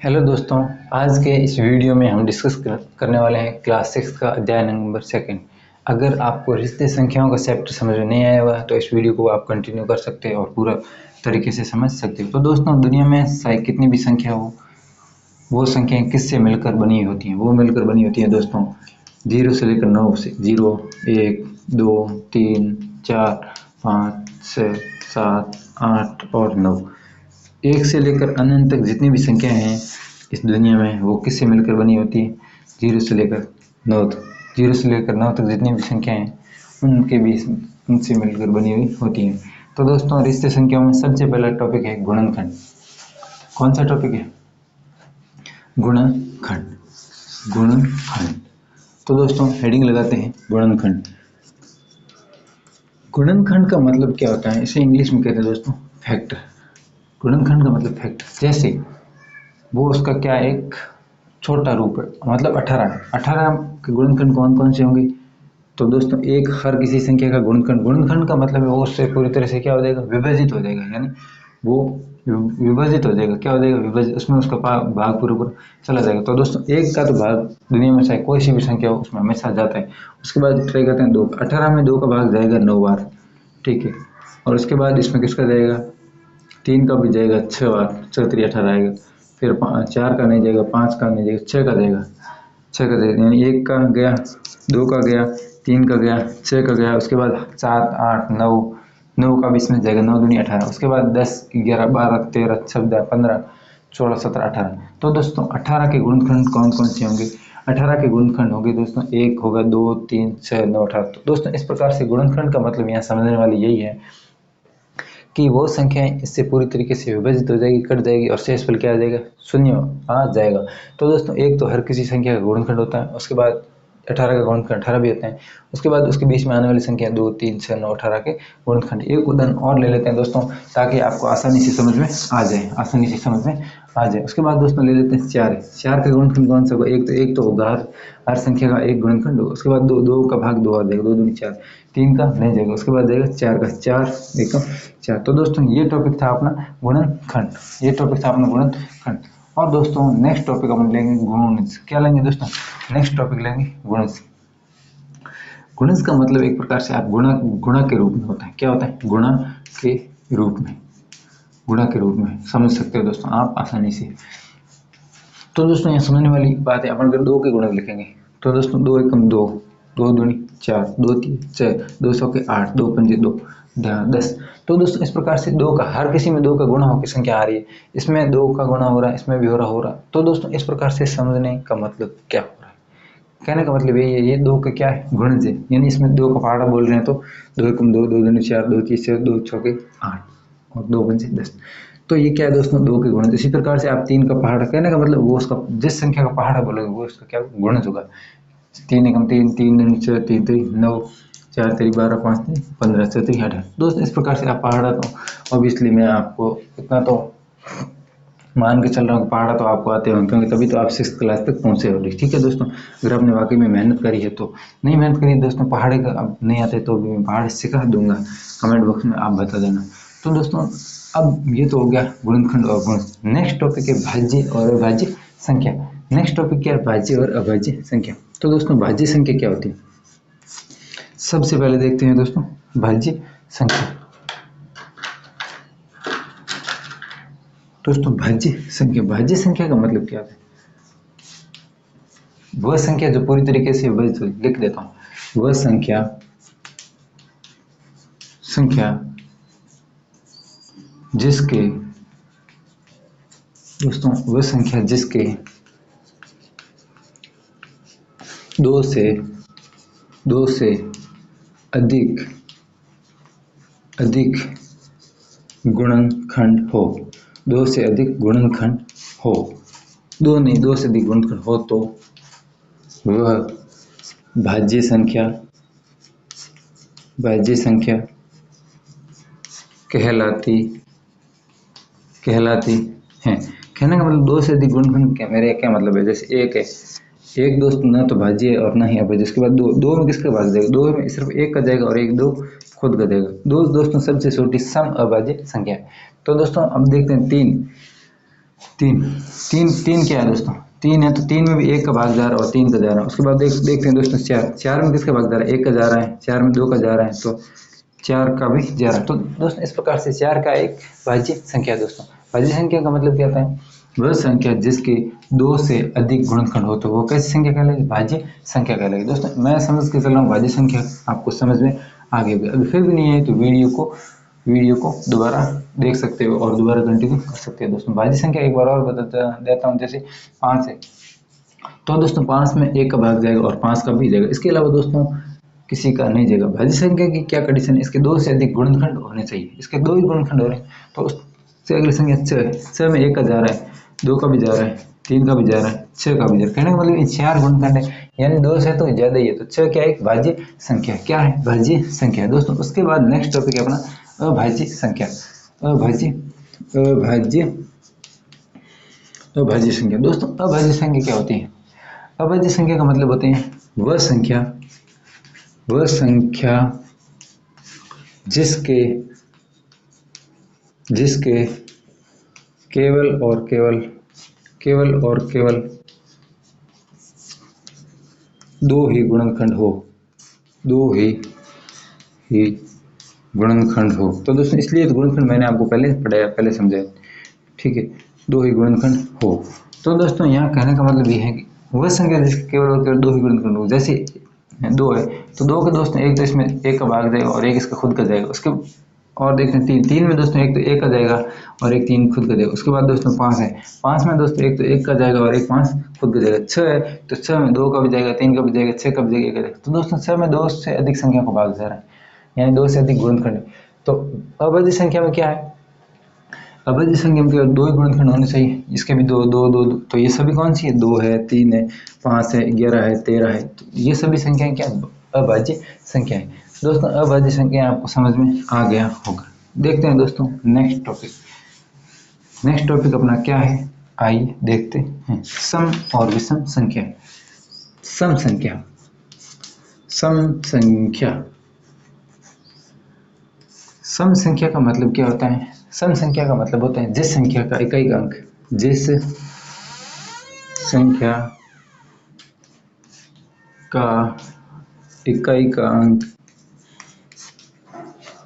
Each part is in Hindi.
हेलो दोस्तों, आज के इस वीडियो में हम डिस्कस करने वाले हैं क्लास 6 का अध्याय नंबर 2। अगर आपको रिश्ते संख्याओं का चैप्टर समझ में नहीं आया हुआ तो इस वीडियो को आप कंटिन्यू कर सकते हैं और पूरा तरीके से समझ सकते हो। तो दोस्तों, दुनिया में चाहे कितनी भी संख्या हो, वो संख्याएं किससे मिलकर बनी होती हैं? वो मिलकर बनी होती हैं दोस्तों 0 से लेकर 9 से। 0, 1, 2, 3, 4, 5, 6, 7, 8 और 9। 1 से लेकर अनंत तक जितनी भी संख्या हैं इस दुनिया में वो किससे मिलकर बनी होती है? 0 से लेकर 9 तक। 0 से लेकर 9 तक जितनी भी संख्या हैं उनके बीच उनसे मिलकर बनी हुई होती हैं। तो दोस्तों, रिश्ते संख्याओं में सबसे पहला टॉपिक है गुणनखंड। कौन सा टॉपिक है? गुणनखंड। गुणनखंड। तो दोस्तों, हेडिंग लगाते हैं गुणनखंड। गुणनखंड का मतलब क्या होता है? इसे इंग्लिश में कहते हैं दोस्तों फैक्टर। गुणनखंड का मतलब फैक्टर। जैसे वो उसका क्या एक छोटा रूप है, मतलब 18 के गुणनखंड कौन कौन से होंगे? तो दोस्तों, एक हर किसी संख्या का गुणनखंड। गुणनखंड का मतलब है वो उससे पूरी तरह से क्या हो जाएगा? विभाजित हो जाएगा। यानी वो विभाजित हो जाएगा। क्या हो जाएगा? विभाजित। उसमें उसका भाग पूरा चला जाएगा। तो दोस्तों, एक का तो भाग दुनिया में चाहे कोई सी भी संख्या हो उसमें हमेशा जाता है। उसके बाद ट्राई करते हैं 2। 18 में 2 का भाग जाएगा 9 बार, ठीक है। और उसके बाद इसमें किसका जाएगा? 3 का भी जाएगा 6 बार, 6 3 18 आएगा। फिर 4 का नहीं जाएगा, 5 का नहीं जाएगा, 6 का जाएगा। 6 का जाएगा, यानी 1 का गया, 2 का गया, 3 का गया, 6 का गया। उसके बाद 7 8 9, 9 का भी इसमें जाएगा, 9 दूनी 18। उसके बाद 10 11 12 13 14 15 16 17 18। तो दोस्तों, 18 के गुणनखंड कौन कौन से होंगे? 18 के गुणनखंड होंगे दोस्तों, 1 होगा, 2 3 6 9 18। तो दोस्तों, इस प्रकार से गुणनखंड का मतलब यहाँ समझने वाली यही है कि वो संख्याएं इससे पूरी तरीके से विभाजित हो जाएगी, कट जाएगी और शेषफल क्या आ जाएगा? शून्य आ जाएगा। तो दोस्तों, एक तो हर किसी संख्या का गुणनखंड होता है। उसके बाद 18 का गुणनखंड 18 भी होते हैं। उसके बाद उसके बीच में आने वाली संख्या 2 3 6 9 18 के गुणनखंड। एक उदाहरण और ले लेते हैं दोस्तों, ताकि आपको आसानी से समझ में आ जाए, आसानी से समझ में आ जाए। उसके बाद दोस्तों ले लेते हैं 4। 4 का गुणनखंड कौन सा होगा? एक तो होगा हर संख्या का एक गुणनखंड होगा। उसके बाद 2 का भाग 2 आ जाएगा, 2 दूनी 4। 3 का नहीं जाएगा। उसके बाद जाएगा 4 का, 4 1 4। तो दोस्तों, ये टॉपिक था अपना गुणनखंड। ये टॉपिक था अपना गुणनखंड। और दोस्तों, नेक्स्ट टॉपिक हम लेंगे गुणज। क्या लेंगे दोस्तों? नेक्स्ट टॉपिक लेंगे गुणज। गुणज का मतलब एक प्रकार से आप गुणा के रूप में होता है। क्या होता है? गुणा के रूप में। गुणा के रूप में समझ सकते हो दोस्तों आप आसानी से। तो दोस्तों, यहाँ समझने वाली बात है, अपन अगर 2 के गुणक लिखेंगे तो दोस्तों 2 एकम 2, 2 दूनी 4, 2 3 6, 2 सौ के 8, 2 पंजे 2, 10। तो दोस्तों, इस प्रकार से 2 का हर किसी में 2 का गुणा होकर संख्या आ रही है। इसमें 2 का गुणा हो रहा है, इसमें भी हो रहा। तो दोस्तों, इस प्रकार से समझने का मतलब क्या हो रहा है? कहने का मतलब यही है, ये 2 का क्या है? गुणज है। यानी इसमें 2 का पहाड़ा बोल रहे हैं तो 2 एकम 2, 2 दूनी 4, 2 तीन 6, 2 छः 8 और 2 पंजे 10। तो ये क्या है दोस्तों? 2 के गुणज। इसी प्रकार से आप 3 का पहाड़ा, कहने का मतलब वो उसका जिस संख्या का पहाड़ा बोलोगे वो उसका क्या गुणज होगा। 3 एकम 3, 3 दूनी 6, 3 3 9, 4 3 12, 5 3 15, 6 3 18। दोस्तों, इस प्रकार से आप पहाड़ा, तो ऑब्वियसली मैं आपको इतना तो मान के चल रहा हूँ, पहाड़ा तो आपको आते होंगे क्योंकि तभी तो आप 6th क्लास तक पहुँचे होंगे, ठीक है दोस्तों। अगर आपने वाकई में मेहनत करी है तो। नहीं मेहनत करी दोस्तों, पहाड़े का अब नहीं आते तो भी मैं पहाड़ सिखा दूंगा, कमेंट बॉक्स में आप बता देना। तो दोस्तों, अब ये तो हो गया गुणनखंड और गुण। नेक्स्ट टॉपिक है भाज्य और अभाज्य संख्या। नेक्स्ट टॉपिक क्या है? भाज्य और अभाज्य संख्या। तो दोस्तों, भाज्य संख्या क्या होती है? सबसे पहले देखते हैं दोस्तों भाज्य संख्या। दोस्तों, भाज्य संख्या, भाज्य संख्या का मतलब क्या है? वह संख्या जो पूरी तरीके से विभाजित, लिख देता हूं, वह संख्या जिसके दोस्तों, वह संख्या जिसके 2 से अधिक गुणनखंड हो। 2 से अधिक गुणनखंड हो, 2 नहीं, 2 से अधिक गुणनखंड हो तो वह भाज्य संख्या कहलाती है। कहने का मतलब 2 से अधिक गुणनखंड क्या, मेरे क्या मतलब है? जैसे एक है, एक दोस्त ना तो भाज्य है और ना ही अभाज्य। उसके बाद 2 में किसका भाग जाएगा? 2 में सिर्फ एक का जाएगा और 2 खुद का जाएगा। 2 दोस्तों सबसे छोटी सम अभाज्य संख्या है। तो दोस्तों, अब देखते हैं 3। तीन तीन तीन क्या है दोस्तों, तीन है तो तीन में भी एक का भाग जा रहा है और तीन का जा रहा है। उसके बाद देखते हैं दोस्तों चार, चार में किसका भाग जा रहा है, एक का जा रहा है, चार में दो का जा रहा है तो चार का भी जा रहा है। तो दोस्तों इस प्रकार से चार का एक भाज्य संख्या है दोस्तों। भाज्य संख्या का मतलब क्या होता है, वह संख्या जिसके दो से अधिक गुणनखंड हो तो वो कैसी संख्या कहलाएगी, भाज्य संख्या कहलाएगी। दोस्तों मैं समझ के चल रहा हूँ भाज्य संख्या आपको समझ में आ गई होगी। अभी फिर भी नहीं है तो वीडियो को दोबारा देख सकते हो और दोबारा कंटिन्यू कर सकते हो। दोस्तों भाज्य संख्या एक बार और बता देता हूँ, जैसे 5 है तो दोस्तों 5 में एक का भाग जाएगा और 5 का भी जाएगा। इसके अलावा दोस्तों किसी का नहीं जाएगा। भाज्य संख्या की क्या कंडीशन है, इसके दो से अधिक गुणनखंड होने चाहिए। इसके दो ही गुणनखंड हो रहे हैं तो उससे अगली संख्या 6 है, 6 में एक का जा रहा है, दो का भी जा रहा है, तीन का भी जा रहा है, 6 का भी जा रहा है। कहने का मतलब ये 4 गुणनखंड है, यानी दो से तो ज्यादा ही है। तो 6 क्या है, एक भाज्य संख्या, क्या है, भाज्य संख्या है दोस्तों। उसके बाद नेक्स्ट टॉपिक है अपना अभाज्य संख्या। अभाज्य संख्या दोस्तों, अभाज्य संख्या क्या होती है, अभाज्य संख्या का मतलब होते हैं वह संख्या जिसके केवल और केवल दो ही गुणनखंड हो। तो दोस्तों इसलिए तो गुणनखंड मैंने आपको पहले पढ़ाया, पहले समझाया, ठीक है, दो ही गुणनखंड हो। तो दोस्तों यहाँ कहने का मतलब ये है कि वह संख्या जिसके केवल और केवल दो ही गुणनखंड हो। जैसे दो है तो दो के दोस्तों एक तो इसमें एक का भाग जाएगा और एक इसका खुद का जाएगा। उसके और देखते हैं तीन में दोस्तों एक तो एक का जाएगा और एक तीन खुद का जाएगा। उसके बाद दोस्तों 5 है, 5 में दोस्तों एक तो एक का जाएगा और एक 5 खुद का जाएगा। 6 है तो 6 में दो का भी जाएगा, तीन का भी जाएगा, 6 का भी जाएगा, एक का जाएगा। तो दोस्तों 6 में दो से अधिक संख्या को भाग जा रहा है, यानी दो से अधिक गुणनखंड। तो अभाज्य संख्या में क्या है, अभाज्य संख्या में केवल दो ही गुणनखंड होने चाहिए, इसके भी दो दो दो, दो। तो ये सभी कौन सी है, 2 है, 3 है, 5 है, 11 है, 13 है। तो ये सभी संख्याएं क्या अभाज्य संख्या है। दोस्तों अभाज्य संख्या आपको समझ में आ गया होगा। देखते हैं दोस्तों नेक्स्ट टॉपिक अपना क्या है, आइए देखते हैं। सम और विषम संख्या। सम संख्या का मतलब क्या होता है, सम संख्या का मतलब होता है जिस संख्या का इकाई अंक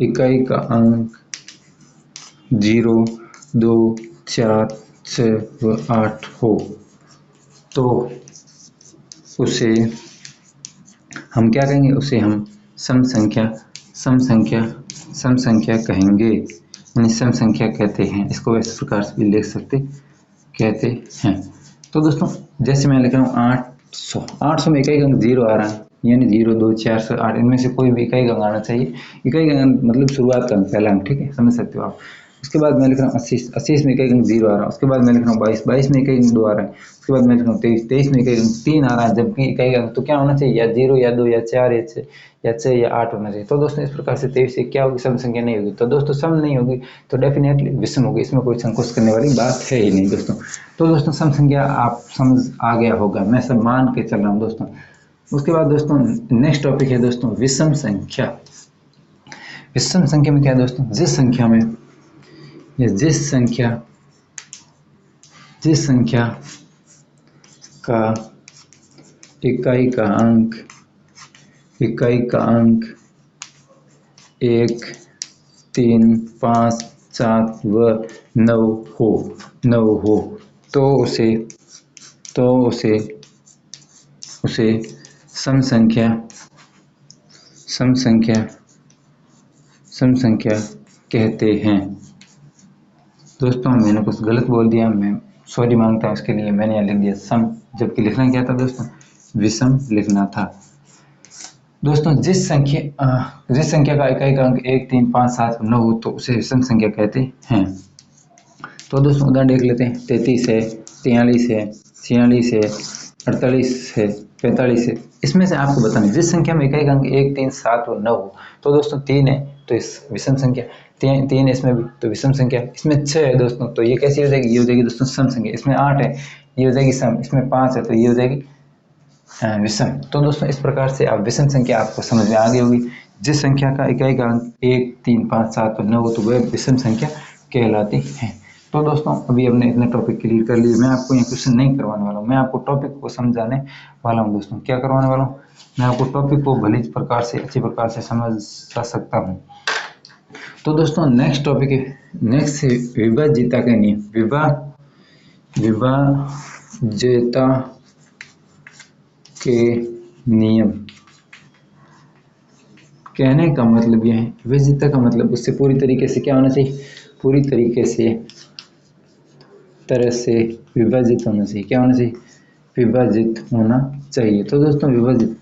इकाई का अंक 0, 2, 4, 6 व 8 हो तो उसे हम क्या कहेंगे, उसे हम सम संख्या कहेंगे, यानी सम संख्या कहते हैं। इसको इस प्रकार से भी लिख सकते कहते हैं। तो दोस्तों जैसे मैं लिख रहा हूँ 800 में इकाई अंक 0 आ रहा है, यानी 0, 2, 4 से 8 इनमें से कोई भी इकाई अंक आना चाहिए। इकाई अंक मतलब शुरुआत का पहला अंक, ठीक है, समझ सकते हो आप। उसके बाद मैं लिख रहा हूँ 80 में इकाई अंक 0 आ रहा है। उसके बाद मैं लिख रहा हूँ 22 में इकाई अंक 2 आ रहा है। उसके बाद मैं लिख रहा हूँ 23 में इकाई अंक 3 आ रहा है। जबकि इकाई अंक तो क्या होना चाहिए, या 0 या 2 या 4 या 6 या 8 होना चाहिए। तो दोस्तों इस प्रकार से 23 से क्या होगी, सम संख्या नहीं होगी। तो दोस्तों सम नहीं होगी तो डेफिनेटली विषम होगी, इसमें कोई संकोच करने वाली बात है ही नहीं दोस्तों। तो दोस्तों सम संख्या आप समझ आ गया होगा, मैं सब मान के चल रहा हूँ दोस्तों। उसके बाद दोस्तों नेक्स्ट टॉपिक है दोस्तों विषम संख्या। विषम संख्या में क्या है दोस्तों, जिस संख्या का इकाई का अंक 1, 3, 5, 7 व 9 हो तो उसे सम संख्या कहते हैं। दोस्तों मैंने कुछ गलत बोल दिया, मैं सॉरी मांगता हूँ इसके लिए। मैंने यहाँ लिख दिया सम, जबकि लिखना क्या था दोस्तों, विषम लिखना था। दोस्तों जिस संख्या का इकाई का अंक 1, 3, 5, 7 9 हो तो उसे विषम संख्या कहते हैं। तो दोस्तों उदाहरण देख लेते हैं। 33 है, 43 है, 46 है, 48 है, 45 है। इसमें से आपको बताना है जिस संख्या में इकाई का अंक 1, 3, 7 और 9 हो। तो दोस्तों 3 है तो इस विषम संख्या, 3 है इसमें भी तो विषम संख्या। इसमें 6 है दोस्तों तो ये कैसी हो जाएगी, ये हो जाएगी दोस्तों सम संख्या। इसमें 8 है, ये हो जाएगी सम। इसमें 5 है तो ये हो जाएगी विषम। तो दोस्तों इस प्रकार से आप विषम संख्या आपको समझ में आ गई होगी। जिस संख्या का इकाई का अंक 1, 3, 5, 7 और 9 हो तो वह विषम संख्या कहलाती है। तो दोस्तों अभी हमने इतने टॉपिक क्लियर कर लिए। मैं आपको ये क्वेश्चन नहीं करवाने वाला हूँ, मैं आपको टॉपिक को समझाने वाला हूँ दोस्तों। क्या करवाने वाला हूँ, मैं आपको टॉपिक को भली प्रकार से अच्छी प्रकार से समझ सकता हूँ। तो दोस्तों नेक्स्ट टॉपिक है, नेक्स्ट है विभाज्यता के नियम। विभाज्यता के नियम कहने का मतलब यह है, विभाज्यता का मतलब उससे पूरी तरीके से क्या होना चाहिए, पूरी तरीके से विभाजित होना चाहिए। क्या होना चाहिए, विभाजित होना चाहिए। तो दोस्तों विभाजित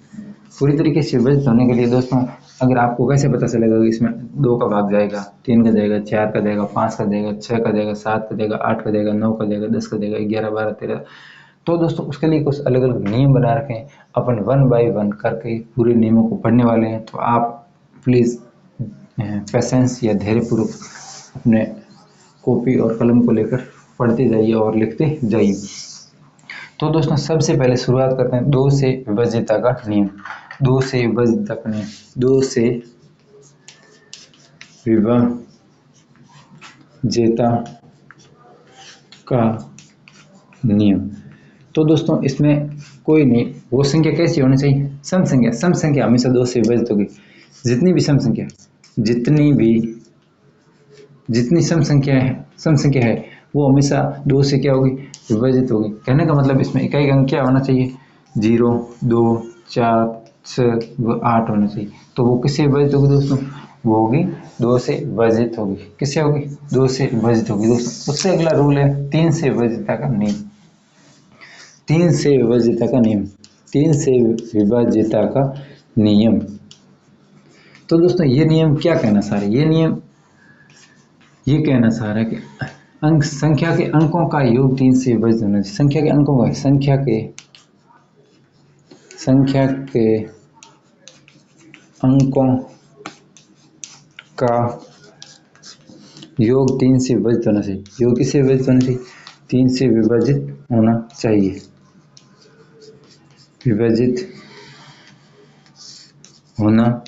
पूरी तरीके से विभाजित होने के लिए दोस्तों, अगर आपको कैसे पता चलेगा कि इसमें 2 का भाग जाएगा, 3 का जाएगा, 4 का जाएगा, 5 का जाएगा, 6 का जाएगा, 7 का जाएगा, 8 का जाएगा, 9 का जाएगा, 10 का जाएगा, 11, 12, 13। तो दोस्तों उसके लिए कुछ अलग अलग नियम बना रखे हैं। अपन 1 बाय 1 करके पूरे नियमों को पढ़ने वाले हैं। तो आप प्लीज़ पेशेंस या धैर्यपूर्वक अपने कॉपी और कलम को लेकर पढ़ते जाइए और लिखते जाइए। तो दोस्तों सबसे पहले शुरुआत करते हैं 2 से विभाज्यता का नियम। 2 से विभाज्यता का नियम, 2 से विभाज्यता का नियम। तो दोस्तों इसमें कोई नहीं, वो संख्या कैसी होनी चाहिए, सम संख्या। सम संख्या हमेशा 2 से विभाजित होगी। जितनी भी सम संख्या सम संख्या है वो हमेशा 2 से क्या होगी, विभाजित होगी। कहने का मतलब इसमें इकाई अंक क्या होना चाहिए, 0, 2, 4, 6 व 8 होना चाहिए। तो वो किससे विभाजित होगी दोस्तों, वो होगी 2 से विभाजित होगी। किससे होगी, 2 से विभाजित होगी दोस्तों। उससे अगला रूल है 3 से विभाज्यता का नियम। 3 से विभाज्यता का नियम, 3 से विभाज्यता का नियम। तो दोस्तों ये नियम क्या कहना चाह रहा है, ये नियम ये कहना चाह रहा है कि संख्या के अंकों का योग 3 से विभाजित होना चाहिए। संख्या के अंकों का संख्या के अंकों का योग 3 से विभाजित होना चाहिए। योग किससे विभाजित होना चाहिए, 3 से विभाजित होना चाहिए, विभाजित होना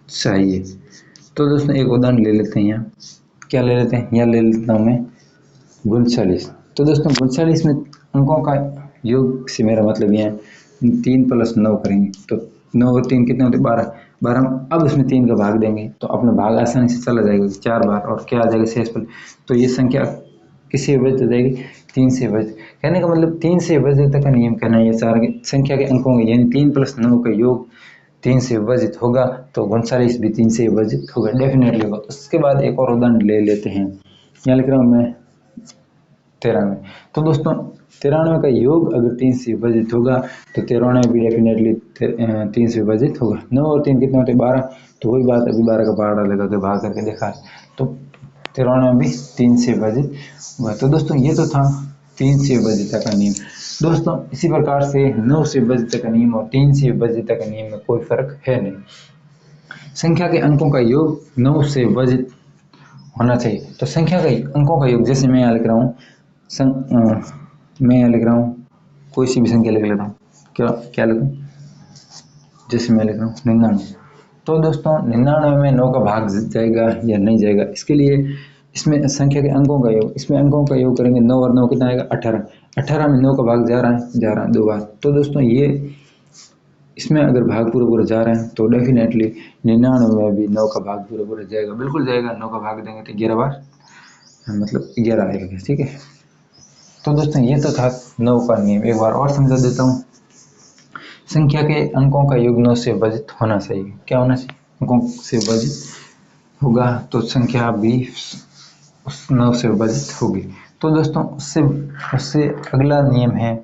चाहिए। तो दोस्तों एक उदाहरण ले लेते हैं यहाँ। क्या ले लेते हैं, यहाँ ले लेता हूँ मैं 39। तो दोस्तों 39 में अंकों का योग से मेरा मतलब यह है 3 + 9 करेंगे तो 9 और 3 कितने होते, 12। 12 अब इसमें 3 का भाग देंगे तो अपना भाग आसानी से चला जाएगा 4 बार, और क्या आ जाएगा शेषफल। तो ये संख्या किससे विभाजित हो जाएगी, 3 से विभाजित। कहने का मतलब 3 से विभाजित का नियम कहना है ये सारा संख्या के अंकों का यानी 3 + 9 का योग 3 से विभाजित होगा तो 39 भी 3 से विभाजित होगा, डेफिनेटली होगा। उसके बाद एक और उदाहरण ले लेते हैं। यहाँ लिख रहा हूँ मैं 93। तो दोस्तों 93 का योग अगर 3 से विभाजित होगा तो 93 भी डेफिनेटली 3 से विभाजित होगा। 9 और 3 कितने होते, 12। तो वही बात अभी 12 का पहाड़ा लगा के भाग करके देखा तो 93 भी 3 से विभाजित हुआ। तो दोस्तों ये तो था 3 से विभाजित का नियम। दोस्तों इसी प्रकार से 9 से विभाजित का नियम और 3 से विभाजित का नियम में कोई फर्क है नहीं। संख्या के अंकों का योग 9 से विभाजित होना चाहिए। तो संख्या के अंकों का योग, जैसे मैं यहाँ लिख रहा हूँ कोई सी भी संख्या लिख लेता हूँ। क्या लिखूँ, जैसे मैं लिख रहा हूँ 99। तो दोस्तों 99 में 9 का भाग जाएगा या नहीं जाएगा, इसके लिए इसमें संख्या के अंकों का योग, इसमें अंकों का योग करेंगे 9 और 9 कितना आएगा, 18। 18 में 9 का भाग जा रहा है 2 बार। तो दोस्तों ये इसमें अगर भाग पूरा जा रहे हैं तो डेफिनेटली 99 में भी 9 का भाग पूरा जाएगा, बिल्कुल जाएगा। 9 का भाग देंगे तो 11 बार मतलब 11 आएगा, ठीक है। तो दोस्तों ये तो था 9 का नियम, एक बार और समझा देता हूँ। संख्या के अंकों का योग 9 से विभाजित होना चाहिए। क्या होना चाहिए, अंकों से विभाजित होगा तो संख्या भी उस 9 से विभाजित होगी। तो दोस्तों उससे अगला नियम है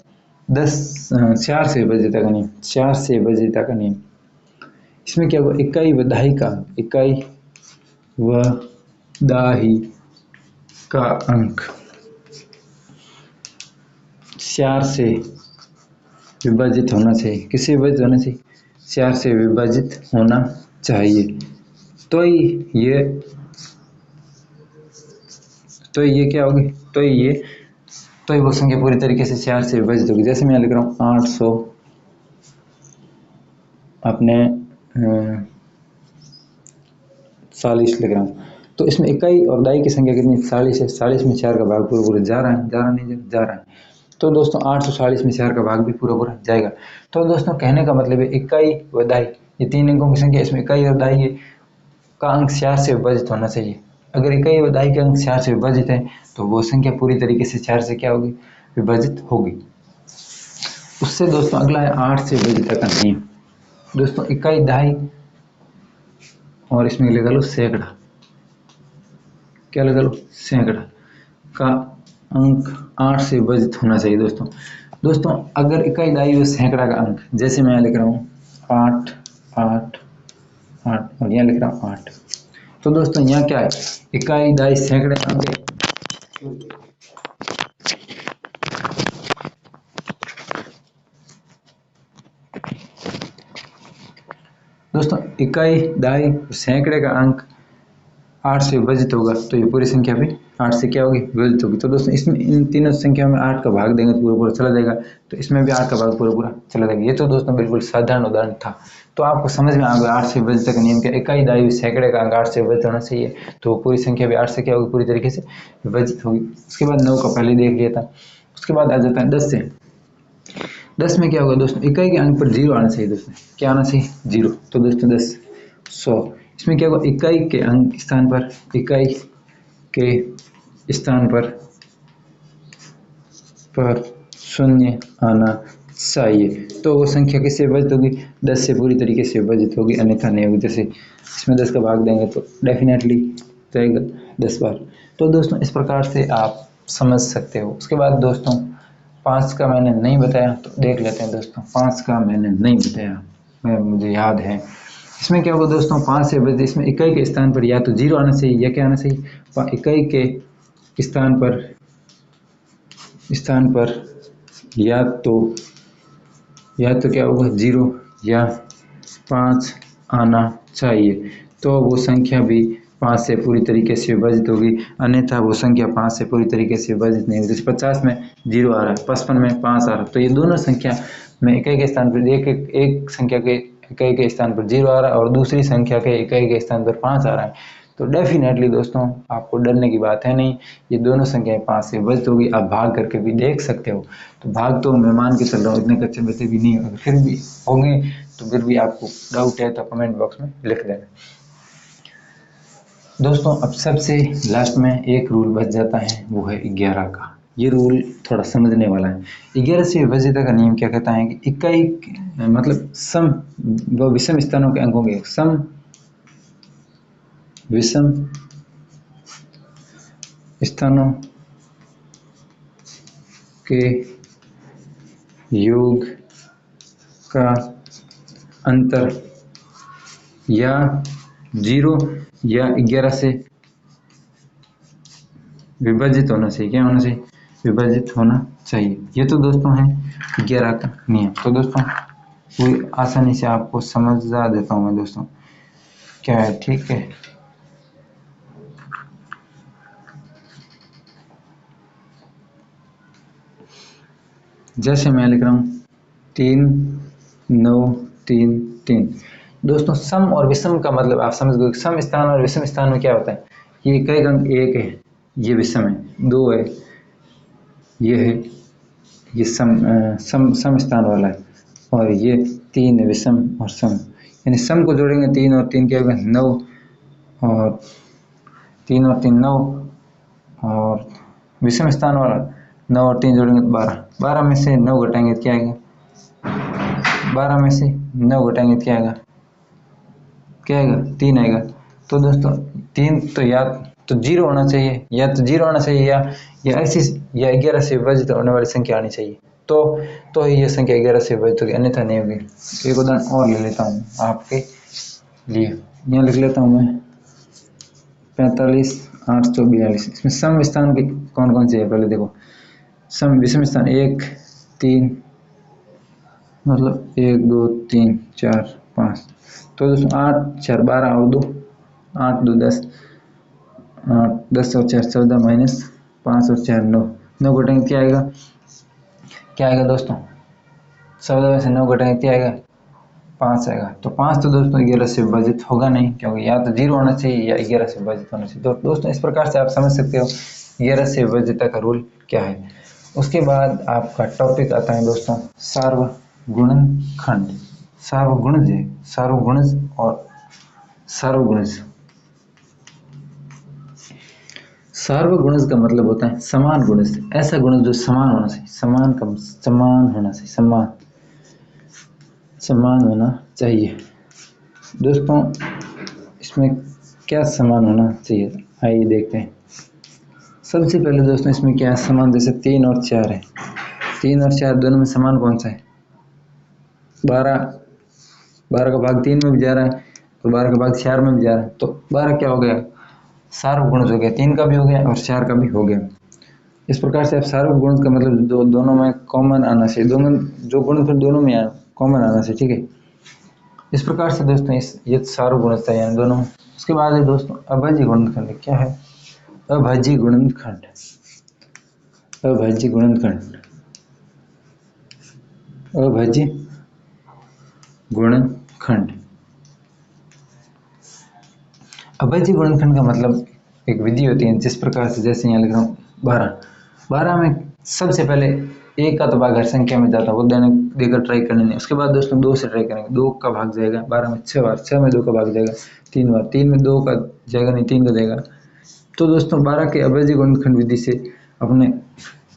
4 से विभाजित का नियम। 4 से विभाजित का नियम, इसमें क्या होगा, इकाई व दहाई का अंक 4 से विभाजित होना चाहिए। किससे विभाजित होना चाहिए, 4 से विभाजित होना चाहिए। तो ये क्या होगी, तो ये वो संख्या पूरी तरीके से 4 से विभाजित होगी। जैसे मैं लिख रहा हूँ 800 अपने 40 लिख रहा हूँ। तो इसमें इकाई और दाई की संख्या कितनी 40 है। 40 में 4 का भाग पूरा पूरा जा रहा है, जा रहा नहीं जा रहा है। तो दोस्तों 840 में 4 का भाग भी पूरा पूरा जाएगा। तो दोस्तों कहने का मतलब है इकाई व दाई ये तीन अंकों की संख्या, इसमें इकाई और दाई का अंक 4 से विभाजित होना चाहिए। अगर इकाई व दाई के अंक 4 से विभाजित है तो वो संख्या पूरी तरीके से 4 से क्या होगी, विभाजित होगी। उससे दोस्तों अगला है 8 से विभाजित का नियम। दोस्तों इकाई दाई और इसमें लगा लो सैकड़ा, क्या लगा लो सैकड़ा का अंक 8 से विभाजित होना चाहिए। दोस्तों अगर इकाई दाई व सैकड़ा का अंक, जैसे मैं यहाँ लिख रहा हूँ 8 8 8 और यहाँ लिख रहा हूँ 8, तो दोस्तों यहाँ क्या है, इकाई दाई सैकड़े का अंक है। दोस्तों इकाई दाई सैकड़े का अंक 8 से विभाजित होगा तो ये पूरी संख्या भी 8 से क्या होगी, विभाजित होगी। तो दोस्तों इसमें इन तीनों संख्या में 8 का भाग देंगे तो पूरा पूरा चला जाएगा, तो इसमें भी 8 का भाग पूरा पूरा चला जाएगा। ये तो दोस्तों बिल्कुल साधारण उदाहरण था, तो आपको समझ में आ गया 8 से विभाजित का नियम क्या। इकाई दाई सैकड़े का अंक 8 से विभाजित होना चाहिए, तो पूरी संख्या भी 8 से क्या होगी, पूरी तरीके से विभाजित होगी। उसके बाद 9 का पहले देख लिया था। उसके बाद आ जाता है 10 से। 10 में क्या होगा दोस्तों, इकाई के अंक पर 0 आना चाहिए। दोस्तों क्या आना चाहिए, 0। तो दोस्तों 10 100, इसमें क्या होगा, इकाई के अंक स्थान पर, इकाई के स्थान पर 0 आना चाहिए, तो वो संख्या किससे विभाजित होगी, 10 से पूरी तरीके से विभाजित होगी, अन्यथा नहीं होगी। जैसे इसमें 10 का भाग देंगे तो डेफिनेटली जाएगा 10 बार। तो दोस्तों इस प्रकार से आप समझ सकते हो। उसके बाद दोस्तों 5 का मैंने नहीं बताया, तो देख लेते हैं दोस्तों। 5 का मैंने नहीं बताया, मुझे याद है। इसमें क्या होगा दोस्तों, 5 से विभाजित, इसमें इकाई के स्थान पर या तो 0 आना चाहिए या क्या आना चाहिए, इकाई के स्थान पर या तो क्या होगा 0 या 5 आना चाहिए, तो वो संख्या भी 5 से पूरी तरीके से विभाजित होगी, अन्यथा वो संख्या 5 से पूरी तरीके से विभाजित नहीं होगी। जैसे 50 में 0 आ रहा है, 55 में 5 आ रहा है, तो ये दोनों संख्या में इकाई के स्थान पर एक संख्या के इकाई के स्थान पर 0 आ रहा है और दूसरी संख्या के इकाई के स्थान पर 5 आ रहा है, तो डेफिनेटली दोस्तों आपको डरने की बात है नहीं, ये दोनों संख्याएं 5 से विभाजित होगी। आप भाग करके भी देख सकते हो। तो भाग तो मैं मान के चल रहा हूँ इतने कच्चे बच्चे भी नहीं होंगे, फिर भी होंगे, तो फिर भी आपको डाउट है तो कमेंट बॉक्स में लिख देना। दोस्तों अब सबसे लास्ट में एक रूल बच जाता है, वो है 11 का। ये रूल थोड़ा समझने वाला है। 11 से विभाजित का नियम क्या कहता है कि इकाई मतलब सम व विषम स्थानों के अंकों के सम विषम स्थानों के योग का अंतर या 0 या 11 से विभाजित होना चाहिए। क्या होना चाहिए, विभाजित होना चाहिए। ये तो दोस्तों है 11 का नियम। तो दोस्तों पूरी आसानी से आपको समझा देता हूँ मैं दोस्तों, क्या है, ठीक है। जैसे मैं लिख रहा हूँ 3 9 3 3। दोस्तों सम और विषम का मतलब आप समझ गए। सम स्थान और विषम स्थान में क्या होता है, ये इकाई का अंक 1 है, ये विषम है, 2 है, ये है, ये सम स्थान वाला है, और ये 3 है विषम और सम। यानी सम को जोड़ेंगे 3 और 3 क्या होगा 9, और 3 और 3 9, और विषम स्थान वाला 9 और 3 जोड़ेंगे तो 12। 12 में से 9 घटाएंगे तो क्या आएगा, 12 में से 9 घटाएंगे तो क्या आएगा, 3 आएगा। तो दोस्तों 3 तो या तो 0 होना चाहिए, या तो 0 होना चाहिए, या ऐसी या 11 से विभाजित होने वाली संख्या आनी चाहिए, तो ये संख्या 11 से विभाजित होगी, अन्यथा नहीं होगी। एक उदाहरण और ले लेता हूँ आपके लिए, यहाँ लिख लेता हूँ मैं 45 842। इसमें सम स्थान के कौन कौन से है, पहले देखो। सम विषम स्थान 1 3, मतलब 1 2 3 4 5। तो दोस्तों 8 4 12 और 2 8 2 10, 8 10 और 4 14 माइनस 5 और 4 9। 9 घटाएंगे क्या आएगा, दोस्तों 14 में से 9 घटाएंगे क्या आएगा, 5 आएगा। तो 5 तो दोस्तों 11 से विभाजित होगा नहीं, क्योंकि या तो 0 होना चाहिए या 11 से विभाजित होना चाहिए। तो दोस्तों इस प्रकार से आप समझ सकते हो 11 से विभाज्यता का रूल क्या है। उसके बाद आपका टॉपिक आता है दोस्तों सार्वगुणनखंड। सार्वगुणज है, सार्वगुणज और सार्वगुणज। सार्वगुणज का मतलब होता है समान गुणज, ऐसा गुणज जो समान होना चाहिए, समान का समान होना चाहिए, समान होना चाहिए। दोस्तों इसमें क्या समान होना चाहिए, आइए देखते हैं। सबसे पहले दोस्तों इसमें क्या है समान, जैसे 3 और 4 है। 3 और 4 दोनों में समान कौन सा है? 12। 12 का भाग 3 में भी जा रहा है और 12 का भाग 4 में भी जा रहा है। तो 12 क्या हो गया? सार्वगुणज हो गया, 3 का भी हो गया और 4 का भी हो गया। इस प्रकार से आप सार्वगुणज का मतलब दोनों में कॉमन आना चाहिए, दोनों जो गुणनखंड दोनों में कॉमन आना चाहिए, ठीक है। इस प्रकार से दोस्तों ये सार्वगुणजता यानी दोनों। उसके बाद है दोस्तों अभाज्य गुणनखंड। क्या है? अभाज्य गुणनखंड। अभाज्य गुणनखंड, अभाज्य गुणनखंड। अभाज्य गुणनखंड का मतलब एक विधि होती है जिस प्रकार से, जैसे यहाँ लिख रहा हूँ 12 में सबसे पहले एक का तो भाग हर संख्या में जाता है, वो देकर ट्राई करने नहीं। उसके बाद दोस्तों 2 से ट्राई करेंगे, 2 का भाग जाएगा 12 में 6 बार, 6 में 2 का भाग जाएगा 3 बार, 3 में 2 का जाएगा नहीं, 3 का जाएगा। तो दोस्तों 12 के अभाज्य गुणनखंड विधि से अपने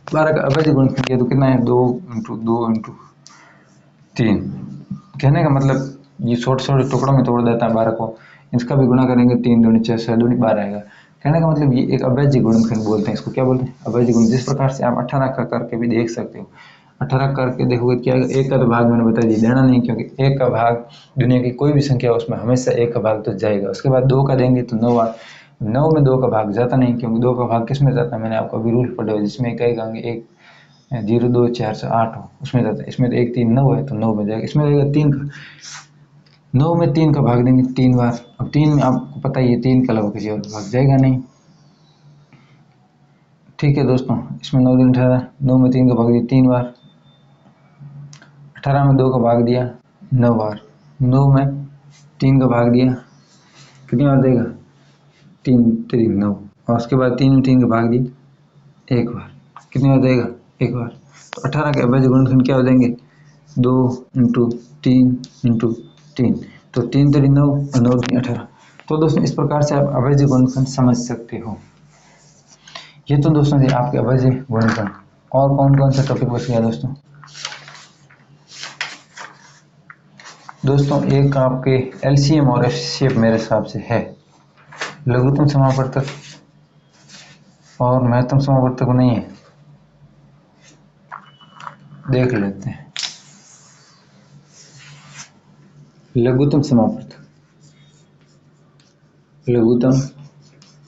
12 का अभाज्य गुणनखंड किया तो कितना है? 2 × 2 × 3। कहने का मतलब ये छोटे छोटे टुकड़ों में तोड़ देता है 12 को। इसका भी गुणा करेंगे 3 दूनी 6, 6 दूनी 12 आएगा। कहने का मतलब ये एक अभाज्य गुणनखंड बोलते हैं इसको। क्या बोलते हैं? अभाज्य गुण। जिस प्रकार से आप 18 का करके भी देख सकते हो, 18 करके देखोगे क्या आएगा? 1 का तो भाग मैंने बता दिया देना नहीं, क्योंकि 1 का भाग दुनिया की कोई भी संख्या है उसमें हमेशा 1 का भाग तो जाएगा। उसके बाद 2 का देंगे तो 9 बार, 9 में 2 का भाग जाता नहीं, क्योंकि 2 का भाग किस में जाता है? मैंने आपको अभी रूल पढ़ा है जिसमें कहेगा 1 0 2 4 से 8 हो उसमें जाता है। इसमें तो 1 3 9 है तो 9 में जाएगा। इसमें जाएगा 3 का, 9 में 3 का भाग देंगे 3 बार। अब 3 में आपको पता ही है 3 के अलावा किसी और का भाग जाएगा नहीं, ठीक है दोस्तों। इसमें 9 दूनी 18, 9 में 3 का भाग दिया 3 बार, 18 में 2 का भाग दिया 9 बार, 9 में 3 का भाग दिया कितनी बार देगा? 3 3 9। और उसके बाद 3 में 3 का भाग दिया 1 बार, कितनी बार देगा? 1 बार। तो 18 के अभाज्य गुणनखंड क्या हो जाएंगे? 2 × 3 × 3। तो 3 3 9 और 9 3 18। तो दोस्तों इस प्रकार से आप अभाज्य गुणनखंड समझ सकते हो। ये तो दोस्तों थे आपके अभाज्य गुणनखंड। और कौन कौन सा टॉपिक बच गया दोस्तों? दोस्तों एक आपके एलसीएम और एफसीएफ मेरे हिसाब से है, लघुत्तम समापवर्तक और महत्तम समापवर्तक नहीं है, देख लेते हैं। लघुत्तम समापवर्तक, लघुत्तम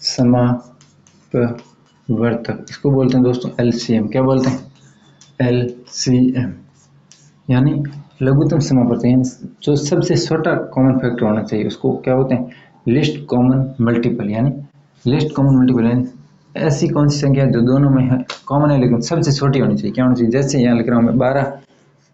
समापवर्तक इसको बोलते हैं दोस्तों एलसीएम। क्या बोलते हैं? एलसीएम यानी लघुत्तम समापवर्तक, यानी जो सबसे छोटा कॉमन फैक्टर होना चाहिए उसको क्या बोलते हैं? List common multiple. यानी लिस्ट कॉमन मल्टीपल यानी ऐसी कौन सी संख्या जो दोनों में है कॉमन है लेकिन सबसे छोटी होनी चाहिए। क्या होनी चाहिए? जैसे यहाँ लिख रहा हूँ मैं 12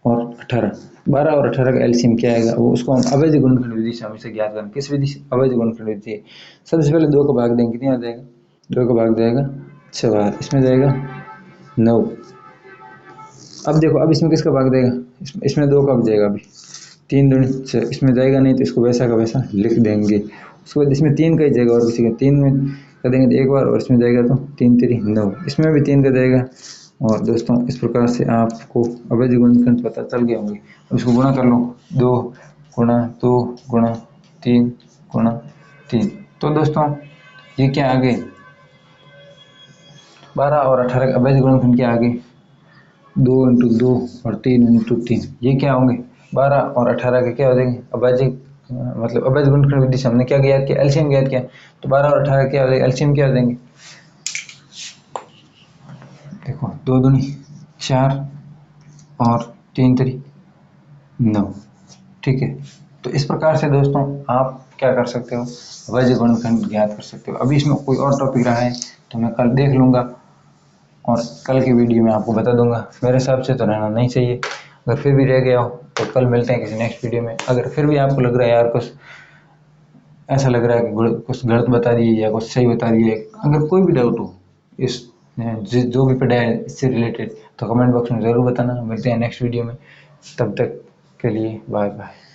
और 18, 12 और 18 का एलसीएम क्या आएगा? वो उसको हम अभाज्य गुणनखंड विधि से हमेशा ज्ञात करें। किस विधि से? अभाज्य गुणनखंड विधि से। सबसे पहले 2 का भाग देंगे, कितनी आ जाएगा? 2 का भाग जाएगा 6 बार, इसमें जाएगा 9। अब देखो, अब इसमें किसका भाग देगा? इसमें 2 का भी जाएगा, अभी 3 दूनी 6, इसमें जाएगा नहीं तो इसको वैसा का वैसा लिख देंगे। उसके बाद इसमें 3 का ही जाएगा और किसी का 3 में कर देंगे तो 1 बार, और इसमें जाएगा तो 3 3 9, इसमें भी 3 का जाएगा। और दोस्तों इस प्रकार से आपको अभाज्य गुणनखंड पता चल गया होंगे। अब इसको गुणा कर लो, 2 × 2 × 3 × 3। तो दोस्तों ये क्या आ गए? 12 और 18 का अभाज्य गुणनखंड क्या आ गए? 2 × 2 और 3 × 3। ये क्या होंगे? 12 और 18 के क्या हो जाएंगे? अभाज्य मतलब अभाज्य गुणनखंड विधि से हमने क्या ज्ञात किया? एलसीएम ज्ञात किया। तो 12 और 18 क्या हो जाएगा? एलसीएम क्या हो जाएंगे? देखो 2 दूनी 4 और 3 3 9, ठीक है। तो इस प्रकार से दोस्तों आप क्या कर सकते हो? अभाज्य गुणनखंड ज्ञात कर सकते हो। अभी इसमें कोई और टॉपिक रहा है तो मैं कल देख लूँगा और कल की वीडियो में आपको बता दूंगा। मेरे हिसाब से तो रहना नहीं चाहिए। अगर फिर भी रह गया हो तो कल मिलते हैं किसी नेक्स्ट वीडियो में। अगर फिर भी आपको लग रहा है यार कुछ ऐसा लग रहा है कि कुछ गलत बता दिए या कुछ सही बता दिए, अगर कोई भी डाउट हो इस जो भी पढ़ा है इससे रिलेटेड, तो कमेंट बॉक्स में ज़रूर बताना। मिलते हैं नेक्स्ट वीडियो में, तब तक के लिए बाय बाय।